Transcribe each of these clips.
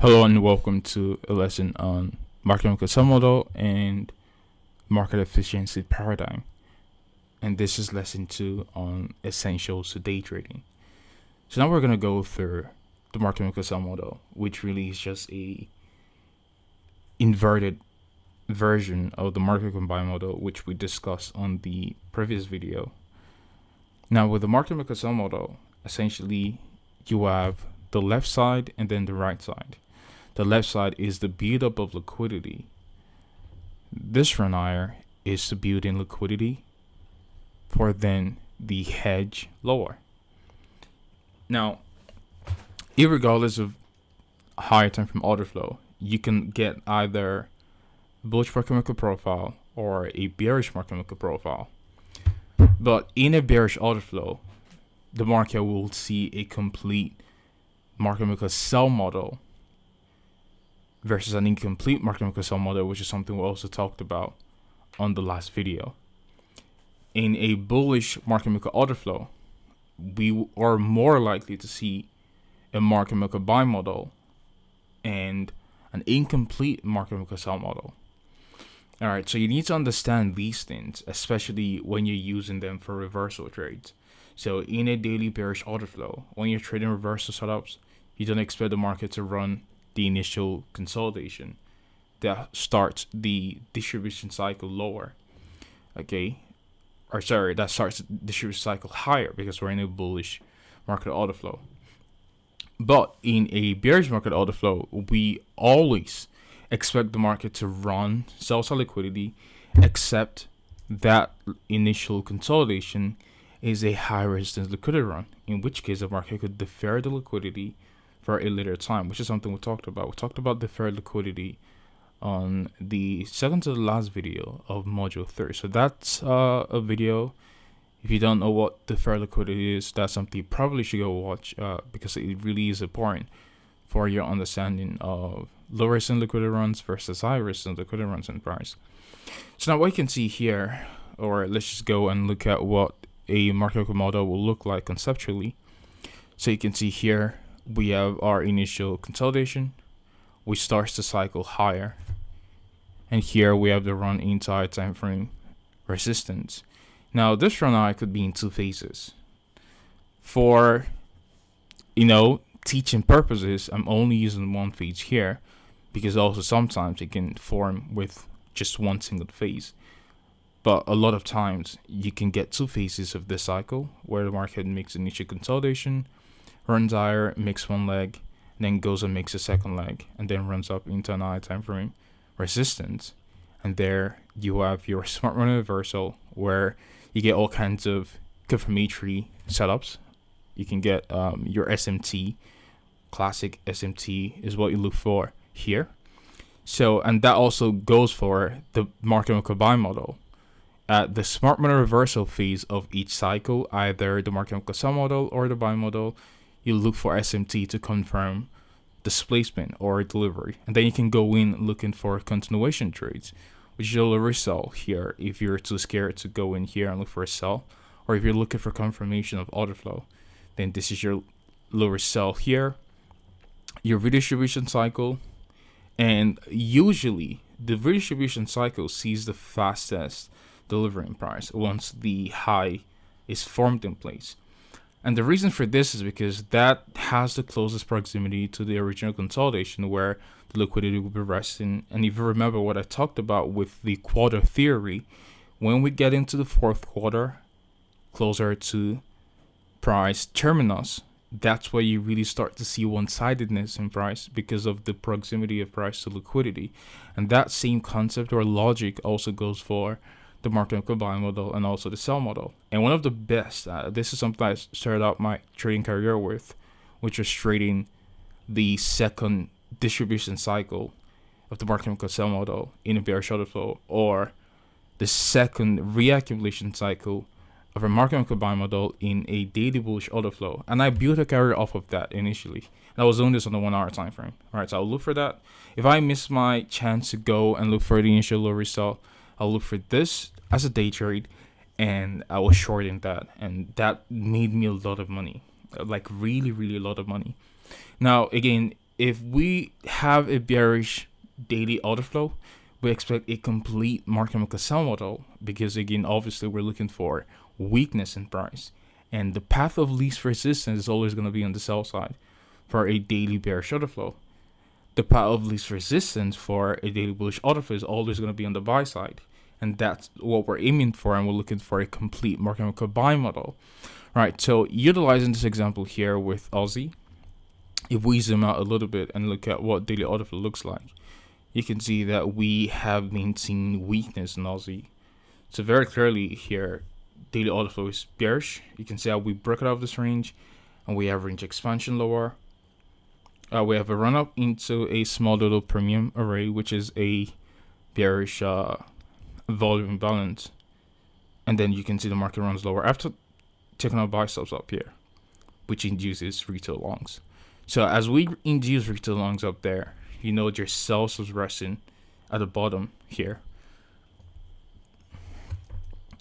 Hello and welcome to a lesson on market mechanical model and market efficiency paradigm. And this is lesson 2 on essentials to day trading. So now we're going to go through the market mechanical model, which really is just a inverted version of the market combine model, which we discussed on the previous video. Now with the market mechanical model, essentially you have the left side and then the right side. The left side is the buildup of liquidity. This run higher is to build in liquidity for then the hedge lower. Now, irregardless of higher time frame order flow, you can get either bullish market maker profile or a bearish market maker profile. But in a bearish order flow, the market will see a complete market maker sell model versus an incomplete market maker sell model, which is something we also talked about on the last video. In a bullish market maker order flow, we are more likely to see a market maker buy model and an incomplete market maker sell model. All right, so you need to understand these things, especially when you're using them for reversal trades. So in a daily bearish order flow, when you're trading reversal setups, you don't expect the market to run the initial consolidation that starts the distribution cycle lower. That starts the distribution cycle higher because we're in a bullish market order flow. But in a bearish market order flow, we always expect the market to run sell-side liquidity, except that initial consolidation is a high resistance liquidity run, in which case the market could defer the liquidity for a later time, which is something we talked about. We talked about deferred liquidity on the second to the last video of module 3. So that's a video. If you don't know what deferred liquidity is, that's something you probably should go watch because it really is important for your understanding of low resistance liquidity runs versus high resistance liquidity runs in price. So now what you can see here, or let's just go and look at what a market model will look like conceptually. So you can see here, we have our initial consolidation, which starts the cycle higher. And here we have the run entire time frame resistance. Now this run high could be in two phases. For, teaching purposes, I'm only using one phase here because also sometimes it can form with just one single phase. But a lot of times you can get two phases of this cycle where the market makes initial consolidation, runs higher, makes one leg, then goes and makes a second leg, and then runs up into an higher time frame resistance. And there you have your smart money reversal, where you get all kinds of confirmatory setups. You can get your SMT, classic SMT is what you look for here. So, and that also goes for the market maker buy model. At the smart money reversal phase of each cycle, either the market maker sell model or the buy model, you look for SMT to confirm displacement or delivery. And then you can go in looking for continuation trades, which you'll resell here if you're too scared to go in here and look for a sell. Or if you're looking for confirmation of order flow, then this is your lower sell here, your redistribution cycle. And usually the redistribution cycle sees the fastest delivering price once the high is formed in place. And the reason for this is because that has the closest proximity to the original consolidation where the liquidity will be resting. And if you remember what I talked about with the quarter theory, when we get into the fourth quarter, closer to price terminus, that's where you really start to see one-sidedness in price because of the proximity of price to liquidity. And that same concept or logic also goes for the market maker buy model and also the sell model. And one of the best, this is something I started out my trading career with, which was trading the second distribution cycle of the market maker sell model in a bearish order flow, or the second reaccumulation cycle of a market maker buy model in a daily bullish order flow. And I built a career off of that initially. And I was doing this on the 1 hour time frame. All right, so I'll look for that. If I miss my chance to go and look for the initial low resell, I'll look for this as a day trade, and I was shorting that, and that made me a lot of money, like really, really a lot of money. Now, again, if we have a bearish daily order flow, we expect a complete market maker sell model, because again, obviously we're looking for weakness in price, and the path of least resistance is always going to be on the sell side for a daily bearish order flow. The path of least resistance for a daily bullish order flow is always going to be on the buy side, and that's what we're aiming for, and we're looking for a complete market maker buy model. Right, so utilizing this example here with Aussie, if we zoom out a little bit and look at what daily order flow looks like, you can see that we have been seeing weakness in Aussie. So very clearly here, daily order flow is bearish. You can see how we broke it out of this range, and we have range expansion lower. We have a run up into a small little premium array, which is a bearish volume imbalance, and then you can see the market runs lower after taking our buy stops up here, which induces retail longs. So as we induce retail longs up there, you know your sells was resting at the bottom here.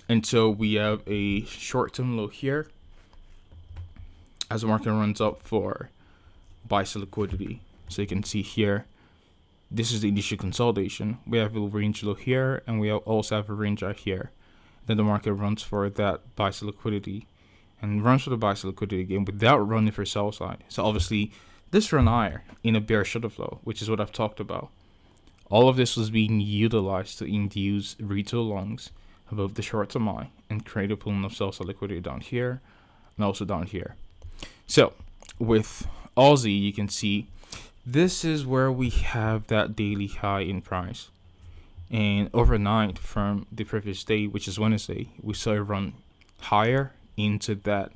And so we have a short-term low here as the market runs up for buy sell liquidity. So you can see here, this is the initial consolidation. We have a range low here, and we also have a range out here. Then the market runs for that buy sell liquidity, and runs for the buy sell liquidity again without running for sell side. So obviously this run higher in a bearish order flow, which is what I've talked about. All of this was being utilized to induce retail longs above the short-term high and create a pool of sell side liquidity down here and also down here. So with Aussie, you can see this is where we have that daily high in price, and overnight from the previous day, which is Wednesday, we saw it run higher into that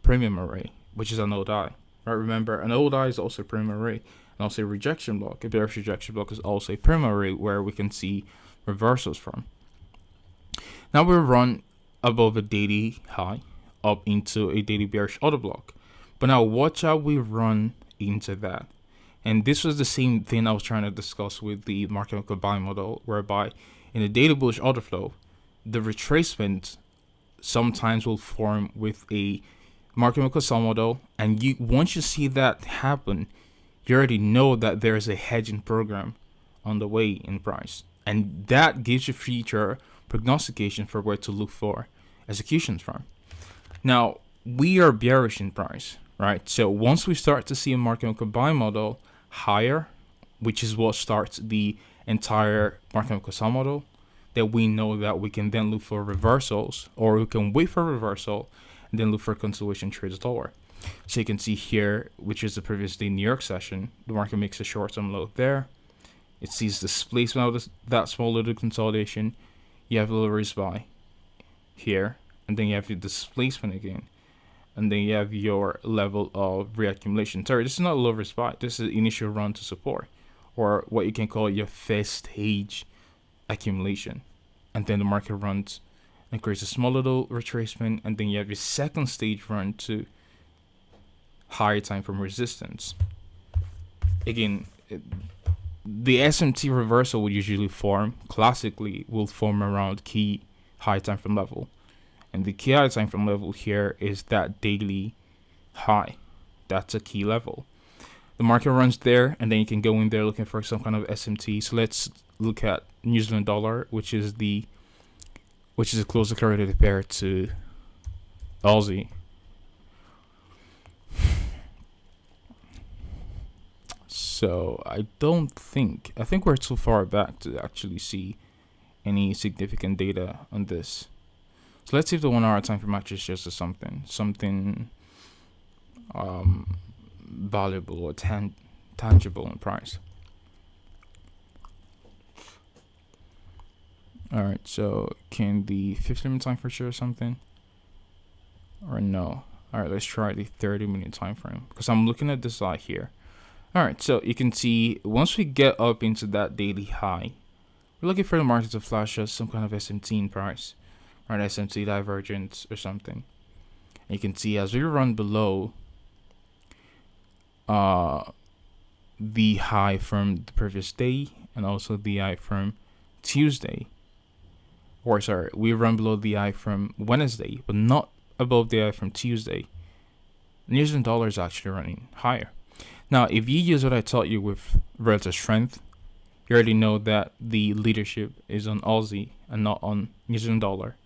premium array, which is an old eye. Right, remember, an old eye is also a premium array, and also a rejection block. A bearish rejection block is also a premium array where we can see reversals from. Now we run above a daily high up into a daily bearish order block, but now watch how we run into that. And this was the same thing I was trying to discuss with the market maker buy model, whereby in a daily bullish order flow, the retracement sometimes will form with a market maker sell model, and once you see that happen, you already know that there's a hedging program on the way in price, and that gives you future prognostication for where to look for executions from. Now we are bearish in price, right? So once we start to see a market maker buy model higher, which is what starts the entire market maker sell model, that we know that we can then look for reversals, or we can wait for reversal and then look for continuation trades lower. So you can see here, which is the previous day New York session, the market makes a short-term low there. It sees displacement of that small little consolidation. You have a little risk buy here, and then you have your displacement again, and then you have your level of reaccumulation. Sorry, this is not a low risk buy. This is initial run to support, or what you can call your first stage accumulation, and then the market runs and creates a small little retracement, and then you have your second stage run to higher time frame resistance. Again, the SMT reversal would usually form, classically will form around key high time frame level, and the key high time frame level here is that daily high. That's a key level. The market runs there, and then you can go in there looking for some kind of SMT. So let's look at New Zealand dollar, which is a closely correlated pair to Aussie. So I think we're too far back to actually see any significant data on this. So let's see if the 1 hour time frame actually shows us something valuable or tangible in price. All right, so can the 15-minute time frame show something or no? All right, let's try the 30-minute time frame, because I'm looking at this eye here. All right, so you can see once we get up into that daily high, we're looking for the market to flash us some kind of SMT in price, right? SMT divergence or something. And you can see as we run below the high from the previous day and also the high from Tuesday, or sorry, we run below the high from Wednesday, but not above the high from Tuesday. New Zealand dollar is actually running higher. Now, if you use what I taught you with relative strength, you already know that the leadership is on Aussie and not on New Zealand dollar.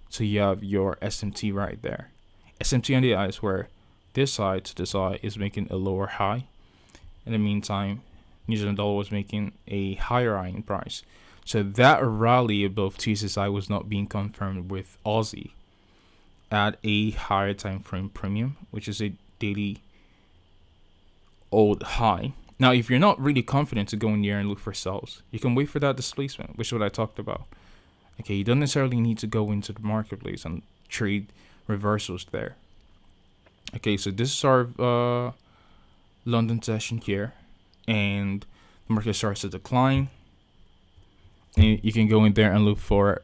So you have your SMT right there. SMT on the eye is where this side to this side is making a lower high. In the meantime, New Zealand dollar was making a higher high in price. So that rally above TSSI was not being confirmed with Aussie at a higher time frame premium, which is a daily old high. Now, if you're not really confident to go in here and look for sells, you can wait for that displacement, which is what I talked about. Okay, you don't necessarily need to go into the marketplace and trade reversals there. Okay, so this is our London session here, and the market starts to decline. And you can go in there and look for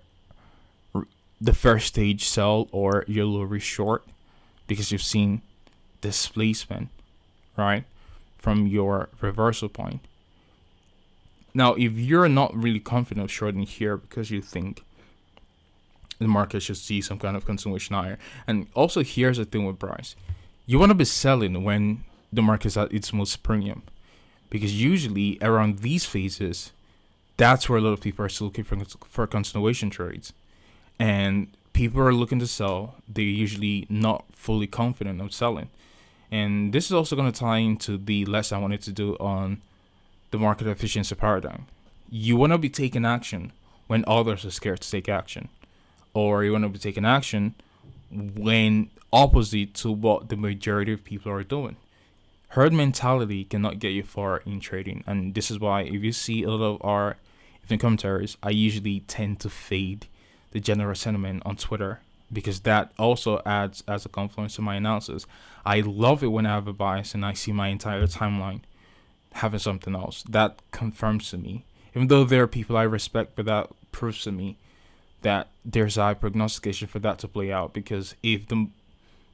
the first stage sell or your lower short, because you've seen displacement, right, from your reversal point. Now, if you're not really confident of shorting here because you think the market should see some kind of continuation higher, and also here's the thing with price, you want to be selling when the market is at its most premium, because usually around these phases, that's where a lot of people are still looking for continuation trades, and people are looking to sell. They're usually not fully confident of selling. And this is also going to tie into the lesson I wanted to do on the market efficiency paradigm. You want to be taking action when others are scared to take action, or you want to be taking action when opposite to what the majority of people are doing. Herd mentality cannot get you far in trading, and this is why if you see a lot of our even commentaries, I usually tend to fade the general sentiment on Twitter, because that also adds as a confluence to my analysis. I love it when I have a bias and I see my entire timeline having something else. That confirms to me, even though there are people I respect, but that proves to me that there's a high prognostication for that to play out, because if the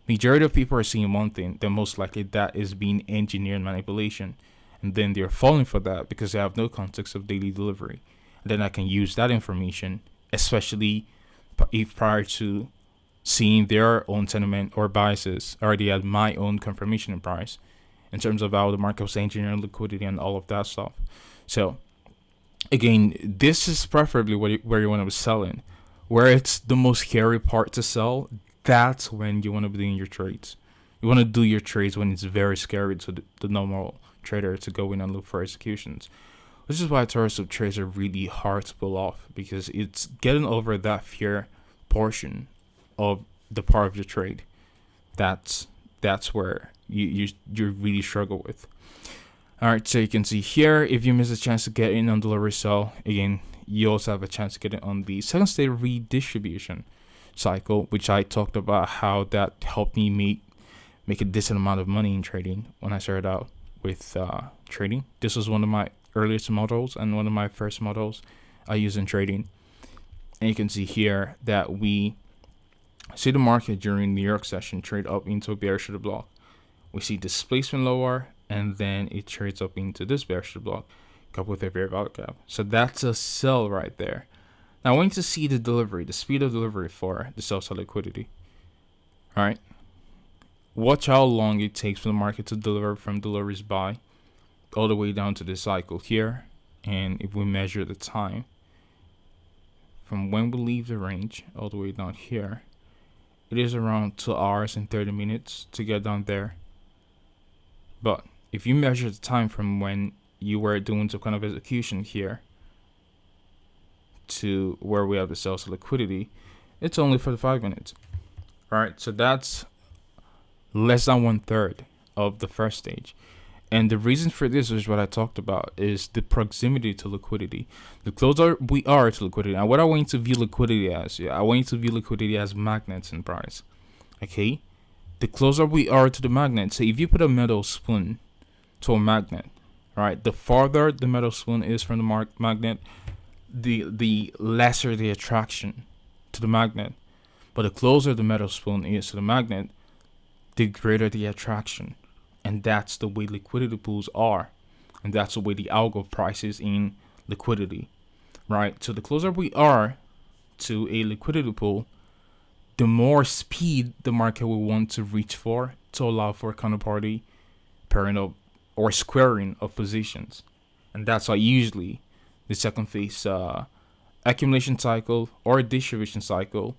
majority of people are seeing one thing, then most likely that is being engineered manipulation, and then they're falling for that because they have no context of daily delivery. And then I can use that information, especially if prior to seeing their own sentiment or biases, already had my own confirmation in price in terms of how the market was engineering liquidity and all of that stuff. So again, this is preferably where you want to be selling. Where it's the most scary part to sell, that's when you want to be doing your trades. You want to do your trades when it's very scary to the normal trader to go in and look for executions. Which is why Torso trades are really hard to pull off, because it's getting over that fear portion of the part of your trade. That's where you really struggle with. All right, so you can see here, if you miss a chance to get in on the lower sell, again, you also have a chance to get it on the second stage redistribution cycle, which I talked about how that helped me make a decent amount of money in trading when I started out with trading. This was one of my earliest models and one of my first models I use in trading. And you can see here that we see the market during New York session trade up into a bearish to the block. We see displacement lower, and then it trades up into this bearish to the block, coupled with a fair value gap. So that's a sell right there. Now I want you to see the delivery, the speed of delivery for the sell side liquidity. All right. Watch how long it takes for the market to deliver from deliveries buy all the way down to this cycle here. And if we measure the time from when we leave the range all the way down here, it is around 2 hours and 30 minutes to get down there. But if you measure the time from when you were doing some kind of execution here to where we have the sales liquidity, it's only for the 5 minutes. All right, so that's less than 1/3 of the first stage. And the reason for this is what I talked about, is the proximity to liquidity. The closer we are to liquidity, and what I want you to view liquidity as, I want you to view liquidity as magnets in price. Okay, the closer we are to the magnet. So if you put a metal spoon to a magnet, all right, the farther the metal spoon is from the magnet, the lesser the attraction to the magnet. But the closer the metal spoon is to the magnet, the greater the attraction. And that's the way liquidity pools are. And that's the way the algo prices in liquidity, right? So the closer we are to a liquidity pool, the more speed the market will want to reach for to allow for a counterparty pairing up or squaring of positions. And that's why usually the second phase accumulation cycle or distribution cycle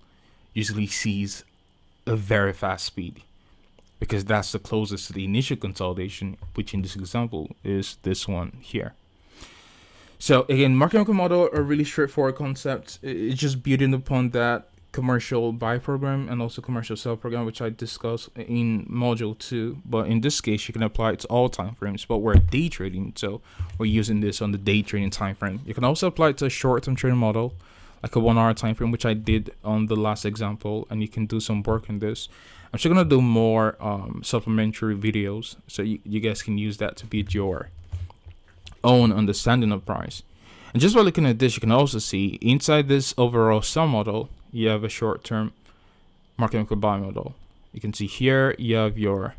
usually sees a very fast speed, because that's the closest to the initial consolidation, which in this example is this one here. So again, market maker model are really straightforward concepts. It's just building upon that commercial buy program and also commercial sell program, which I discussed in module 2. But in this case, you can apply it to all time frames. But we're day trading, so we're using this on the day trading time frame. You can also apply it to a short-term trading model, like a 1 hour time frame, which I did on the last example, and you can do some work on this. I'm still gonna do more supplementary videos, so you guys can use that to build your own understanding of price. And just by looking at this, you can also see inside this overall sell model, you have a short-term market maker buy model. You can see here you have your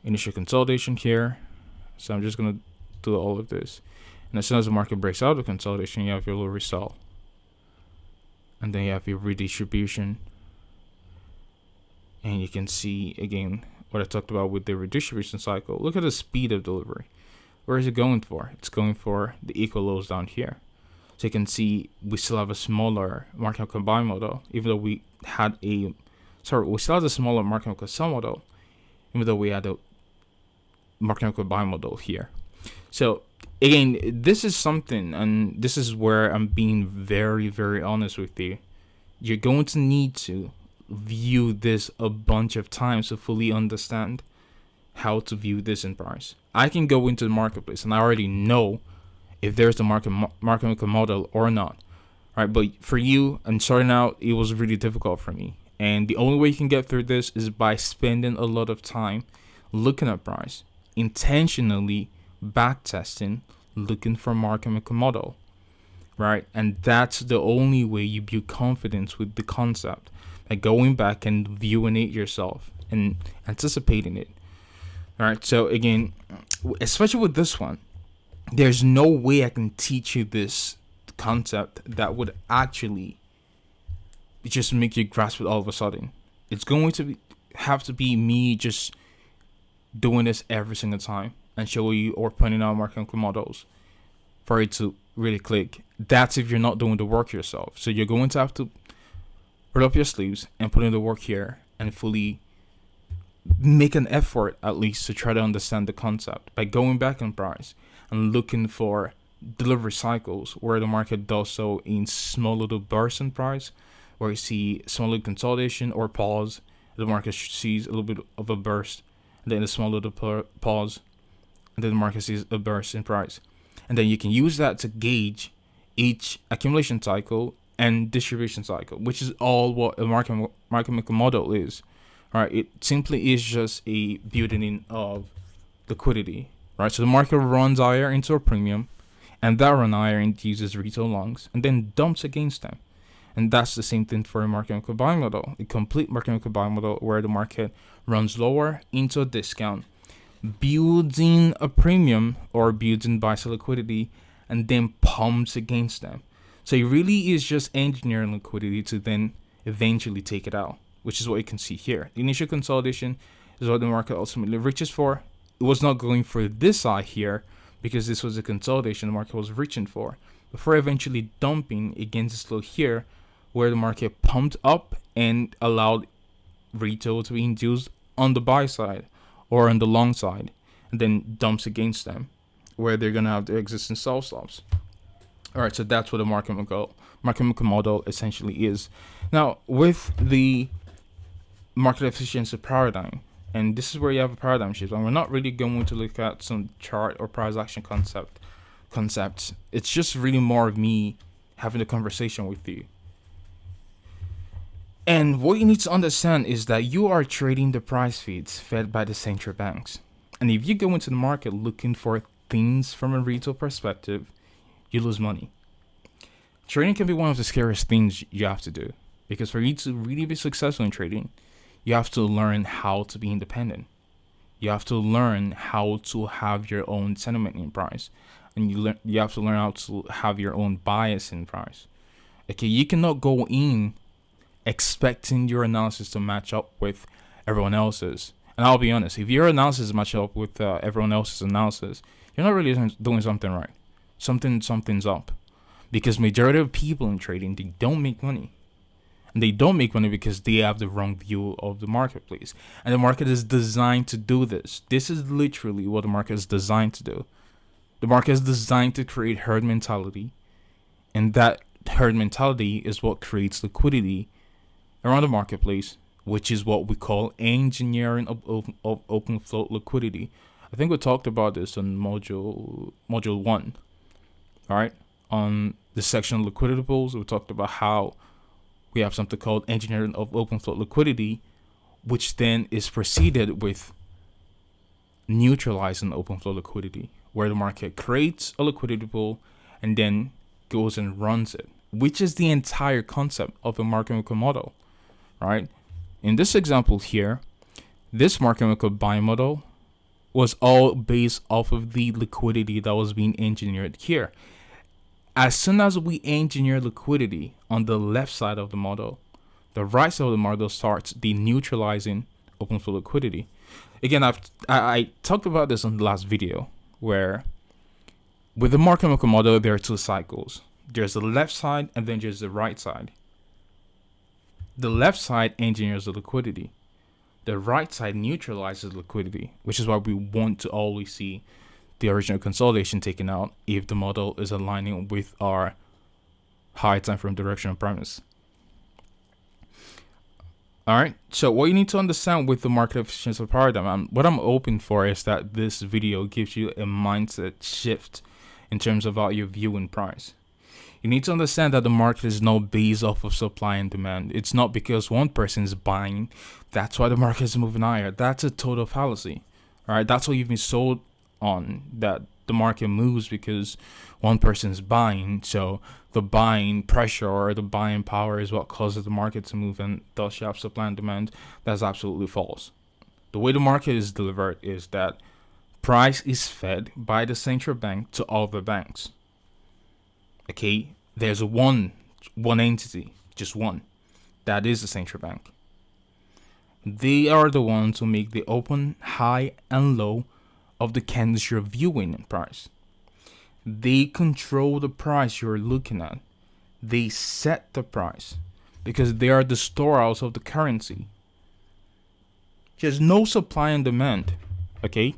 initial consolidation here. So I'm just gonna do all of this, and as soon as the market breaks out of consolidation, you have your little resell, and then you have your redistribution. And you can see again what I talked about with the redistribution cycle. Look at the speed of delivery. Where is it going for? It's going for the equal lows down here. So you can see we still have a smaller market maker buy model, even though we had we still have a smaller market maker sell model, even though we had a market maker buy model here. So again, this is something, and this is where I'm being very, very honest with you. You're going to need to view this a bunch of times to fully understand how to view this in price. I can go into the marketplace and I already know if there's the market maker model or not, right? But for you and starting out, it was really difficult for me, and the only way you can get through this is by spending a lot of time looking at price, intentionally back testing, looking for market maker model, right? And that's the only way you build confidence with the concept, like going back and viewing it yourself and anticipating it. All right, so again, especially with this one, there's no way I can teach you this concept that would actually just make you grasp it all of a sudden. It's going to have to be me just doing this every single time and show you or pointing out market maker models for it to really click. That's if you're not doing the work yourself. So you're going to have to roll up your sleeves and put in the work here and fully make an effort at least to try to understand the concept by going back in price and looking for delivery cycles where the market does so in small little bursts in price, where you see small little consolidation or pause, the market sees a little bit of a burst, and then a small little pause, and then the market sees a burst in price. And then you can use that to gauge each accumulation cycle and distribution cycle, which is all what a market maker model is. All right, it simply is just a building in of liquidity, right? So the market runs higher into a premium, and that run higher induces retail longs and then dumps against them. And that's the same thing for a market maker buy model, a complete market maker buy model where the market runs lower into a discount, building a premium or building buy-sell liquidity, and then pumps against them. So it really is just engineering liquidity to then eventually take it out, which is what you can see here. The initial consolidation is what the market ultimately reaches for. It was not going for this side here because this was a consolidation the market was reaching for, before eventually dumping against this low here, where the market pumped up and allowed retail to be induced on the buy side or on the long side, and then dumps against them, where they're gonna have their existing sell stops. All right, so that's what the market maker model essentially is. Now, with the market efficiency paradigm, and this is where you have a paradigm shift, and we're not really going to look at some chart or price action concepts. It's just really more of me having a conversation with you. And what you need to understand is that you are trading the price feeds fed by the central banks. And if you go into the market looking for things from a retail perspective, you lose money. Trading can be one of the scariest things you have to do, because for you to really be successful in trading, you have to learn how to be independent. You have to learn how to have your own sentiment in price, and you have to learn how to have your own bias in price. Okay, you cannot go in expecting your analysis to match up with everyone else's, And I'll be honest, if your analysis match up with everyone else's analysis, you're not really doing something right. Something's up. Because majority of people in trading, they don't make money. And they don't make money because they have the wrong view of the marketplace. And the market is designed to do this. This is literally what the market is designed to do. The market is designed to create herd mentality. And that herd mentality is what creates liquidity around the marketplace, which is what we call engineering of open float liquidity. I think we talked about this on module 1. All right. On the section of liquidity pools, we talked about how we have something called engineering of open float liquidity, which then is preceded with neutralizing open flow liquidity, where the market creates a liquidity pool and then goes and runs it, which is the entire concept of a market maker model, right? In this example here, this market maker buying model was all based off of the liquidity that was being engineered here. As soon as we engineer liquidity on the left side of the model, the right side of the model starts deneutralizing open flow liquidity. Again, I talked about this on the last video, where with the market maker model, there are two cycles. There's the left side and then there's the right side. The left side engineers the liquidity. The right side neutralizes liquidity, which is why we want to always see the original consolidation taken out if the model is aligning with our high time frame directional premise. All right, so what you need to understand with the market efficiency paradigm, and what I'm hoping for is that this video gives you a mindset shift in terms of how you view in price. You need to understand that the market is not based off of supply and demand. It's not because one person is buying, that's why the market is moving higher. That's a total fallacy. All right, that's what you've been sold on, that the market moves because one person is buying, so the buying pressure or the buying power is what causes the market to move, and thus you have supply and demand. That's absolutely false. The way the market is delivered is that price is fed by the central bank to all the banks. Okay, there's one entity, just one, that is the central bank. They are the ones who make the open, high, and low of the candles you're viewing in price. They control the price you're looking at. They set the price because they are the storehouse of the currency. There's no supply and demand, okay?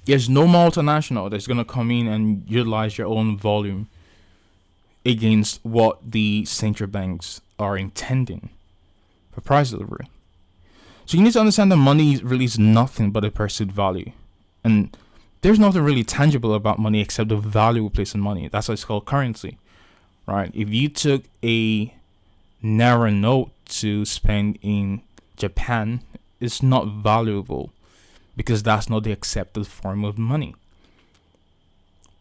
There's no multinational that's going to come in and utilize your own volume against what the central banks are intending for price delivery. So you need to understand that money really is nothing but a perceived value. And there's nothing really tangible about money except the value we place in money. That's why it's called currency, right? If you took a naira note to spend in Japan, it's not valuable because that's not the accepted form of money.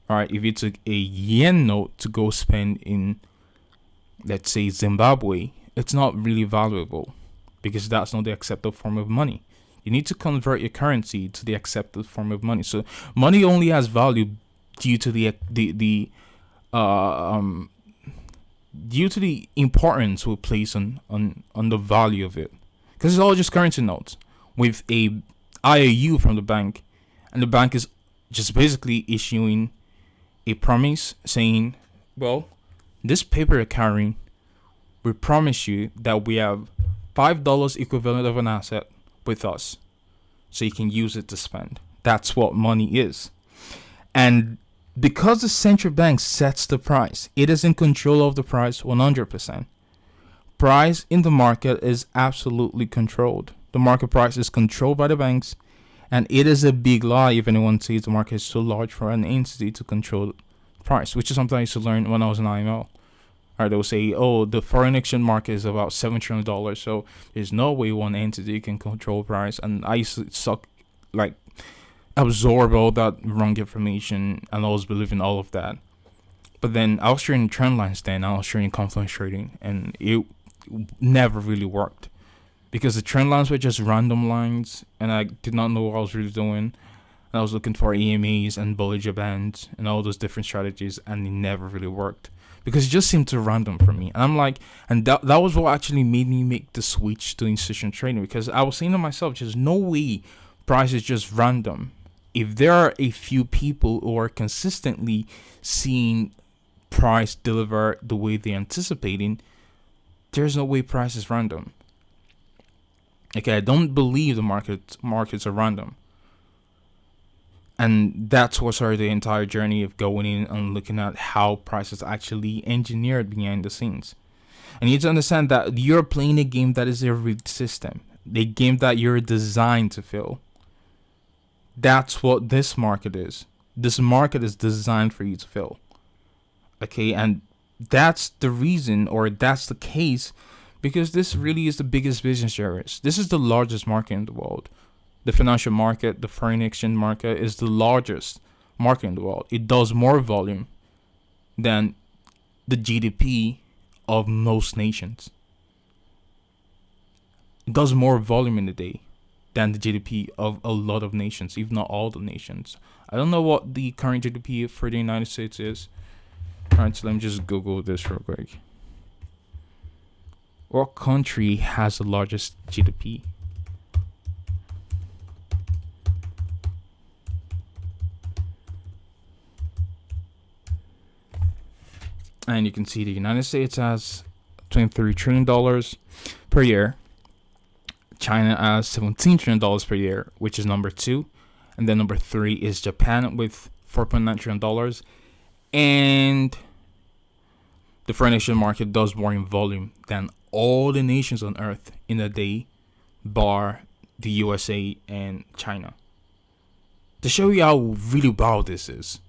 All right, if you took a yen note to go spend in, let's say, Zimbabwe, it's not really valuable because that's not the accepted form of money. You need to convert your currency to the accepted form of money. So money only has value due to the importance we place on the value of it, because it's all just currency notes with a IOU from the bank, and the bank is just basically issuing a promise saying, well, this paper you're carrying, we promise you that we have $5 equivalent of an asset with us, so you can use it to spend. That's what money is. And because the central bank sets the price, it is in control of the price 100%. Price in the market is absolutely controlled. The market price is controlled by the banks, and it is a big lie if anyone says the market is so large for an entity to control price, which is something I used to learn when I was in IML. Or they'll say, oh, the foreign exchange market is about $7 trillion, so there's no way one entity can control price. And I used to absorb all that wrong information and I was believing all of that. But then I was trading trend lines then, I was trading confluence trading, and it never really worked because the trend lines were just random lines and I did not know what I was really doing. And I was looking for EMAs and Bollinger Bands and all those different strategies, and it never really worked because it just seemed too random for me. And I'm like, and that was what actually made me make the switch to institutional trading, because I was saying to myself, there's no way price is just random. If there are a few people who are consistently seeing price deliver the way they're anticipating, there's no way price is random. Okay, I don't believe the markets are random. And that's what started the entire journey of going in and looking at how price is actually engineered behind the scenes. And you need to understand that you're playing a game that is a rigged system, a game that you're designed to fail. That's what this market is. This market is designed for you to fail. Okay, and that's the reason, or that's the case, because this really is the biggest business there is. This is the largest market in the world. The financial market, the foreign exchange market, is the largest market in the world. It does more volume than the GDP of most nations. It does more volume in a day than the GDP of a lot of nations, if not all the nations. I don't know what the current GDP for the United States is. Alright, so let me just Google this real quick. What country has the largest GDP? And you can see the United States has $23 trillion per year. China has $17 trillion per year, which is number 2. And then number 3 is Japan with $4.9 trillion. And the foreign exchange market does more in volume than all the nations on earth in a day, bar the USA and China. To show you how really wild this is.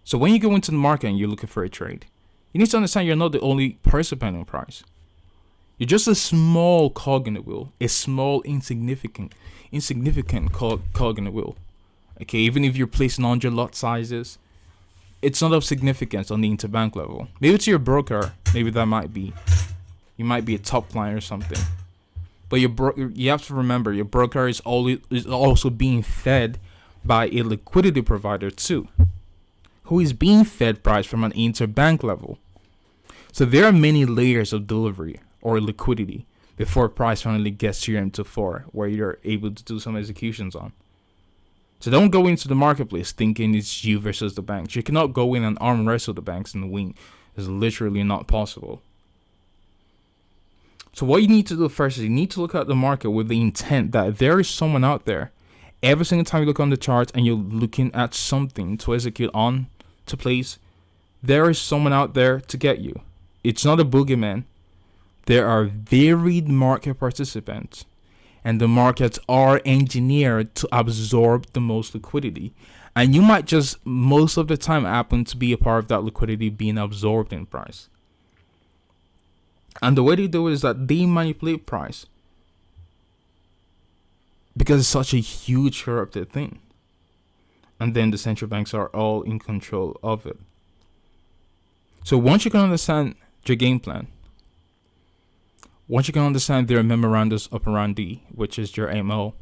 So when you go into the market and you're looking for a trade, you need to understand you're not the only person paying on price. You're just a small cog in the wheel, a small insignificant cog in the wheel. Okay, even if you're placing 100 lot sizes, it's not of significance on the interbank level. Maybe to your broker, maybe that might be. You might be a top client or something. But you have to remember, your broker is also being fed by a liquidity provider too, who is being fed price from an interbank level. So there are many layers of delivery or liquidity before price finally gets to your M24, where you're able to do some executions on. So don't go into the marketplace thinking it's you versus the banks. You cannot go in and arm wrestle the banks and win. It's literally not possible. So what you need to do first is you need to look at the market with the intent that there is someone out there. Every single time you look on the charts and you're looking at something to execute on, to place, there is someone out there to get you. It's not a boogeyman. There are varied market participants, and the markets are engineered to absorb the most liquidity. And you might just most of the time happen to be a part of that liquidity being absorbed in price. And the way they do it is that they manipulate price because it's such a huge corrupted thing. And then the central banks are all in control of it. So once you can understand your game plan, once you can understand their memorandus operandi, which is your MO,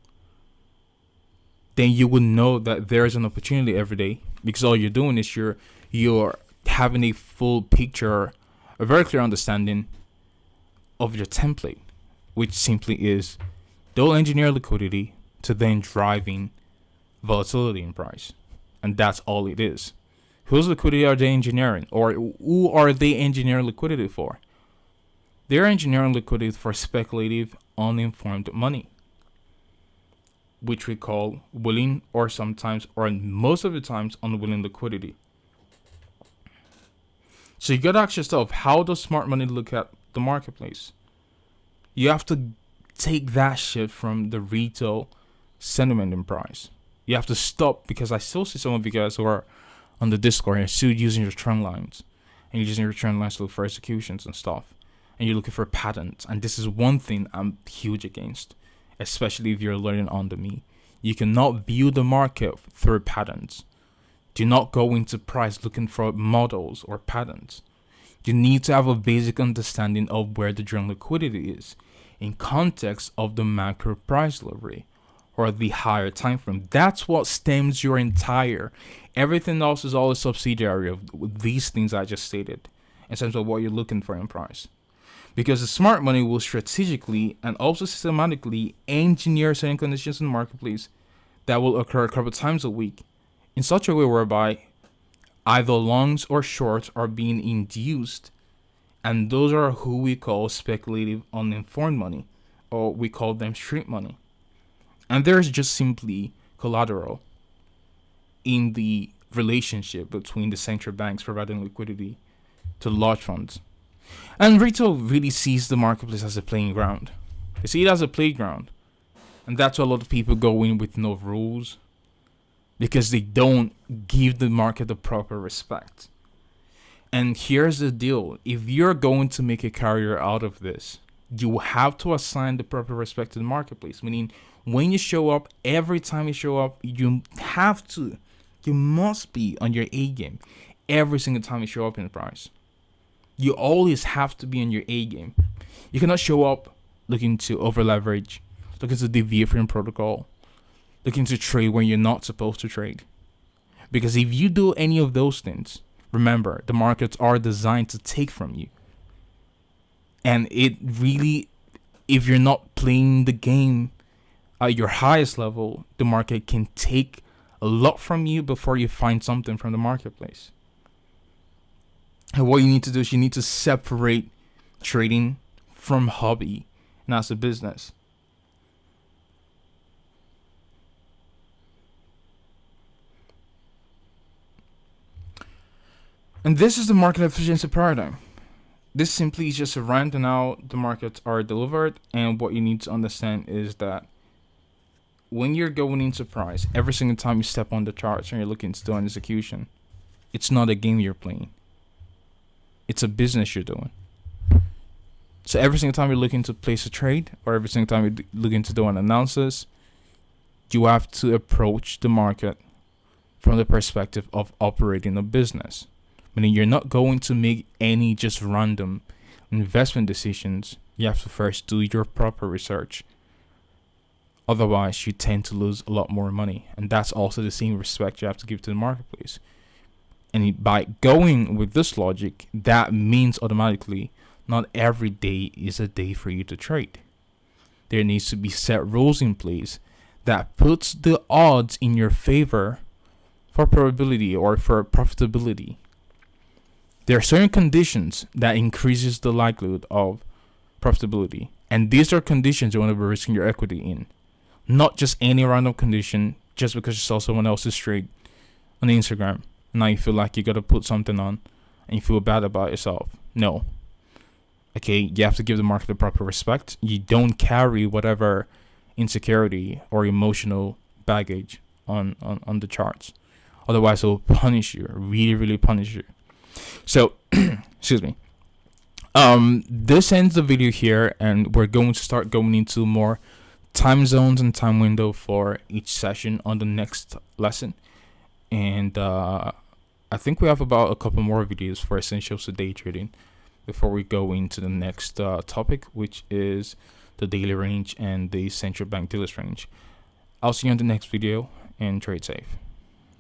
then you would know that there is an opportunity every day, because all you're doing is you're having a full picture, a very clear understanding of your template, which simply is they'll engineer liquidity to then driving volatility in price. And that's all it is. Whose liquidity are they engineering? Or who are they engineering liquidity for? They're engineering liquidity for speculative, uninformed money, which we call willing or sometimes, or most of the times, unwilling liquidity. So you got to ask yourself, how does smart money look at the marketplace? You have to take that shit from the retail sentiment in price. You have to stop, because I still see some of you guys who are on the Discord and you're still using your trend lines, and you're using your trend lines to look for executions and stuff, and you're looking for patterns. And this is one thing I'm huge against, especially if you're learning under me. You cannot view the market through patterns. Do not go into price looking for models or patterns. You need to have a basic understanding of where the general liquidity is in context of the macro price delivery. or the higher time frame. That's what stems your entire. Everything else is all a subsidiary of these things I just stated in terms of what you're looking for in price. Because the smart money will strategically and also systematically engineer certain conditions in the marketplace that will occur a couple times a week in such a way whereby either longs or shorts are being induced, and those are who we call speculative uninformed money, or we call them street money. And there's just simply collateral in the relationship between the central banks providing liquidity to large funds. And retail really sees the marketplace as a playing ground. They see it as a playground. And that's why a lot of people go in with no rules, because they don't give the market the proper respect. And here's the deal. If you're going to make a career out of this, you have to assign the proper respect to the marketplace. Meaning, when you show up, every time you show up, you must be on your A game every single time you show up in the price. You always have to be on your A game. You cannot show up looking to over leverage, looking to deviate from protocol, looking to trade when you're not supposed to trade. Because if you do any of those things, remember, the markets are designed to take from you. And it really, if you're not playing the game at your highest level, the market can take a lot from you before you find something from the marketplace. And what you need to do is you need to separate trading from hobby and as a business. And this is the market efficiency paradigm. This simply is just a rant on how the markets are delivered. And what you need to understand is that when you're going into price, every single time you step on the charts and you're looking to do an execution, it's not a game you're playing. It's a business you're doing. So every single time you're looking to place a trade, or every single time you're looking to do an analysis, you have to approach the market from the perspective of operating a business. Meaning you're not going to make any just random investment decisions. You have to first do your proper research. Otherwise, you tend to lose a lot more money. And that's also the same respect you have to give to the marketplace. And by going with this logic, that means automatically not every day is a day for you to trade. There needs to be set rules in place that puts the odds in your favor for probability or for profitability. There are certain conditions that increases the likelihood of profitability. And these are conditions you want to be risking your equity in. Not just any random condition just because you saw someone else's trade on Instagram. Now you feel like you got to put something on and you feel bad about yourself. No. Okay, you have to give the market the proper respect. You don't carry whatever insecurity or emotional baggage on the charts. Otherwise, it will punish you, really, really punish you. So, excuse me. This ends the video here, and we're going to start going into more time zones and time window for each session on the next lesson. And I think we have about a couple more videos for essentials to day trading before we go into the next topic, which is the daily range and the central bank dealers range. I'll see you on the next video, and trade safe.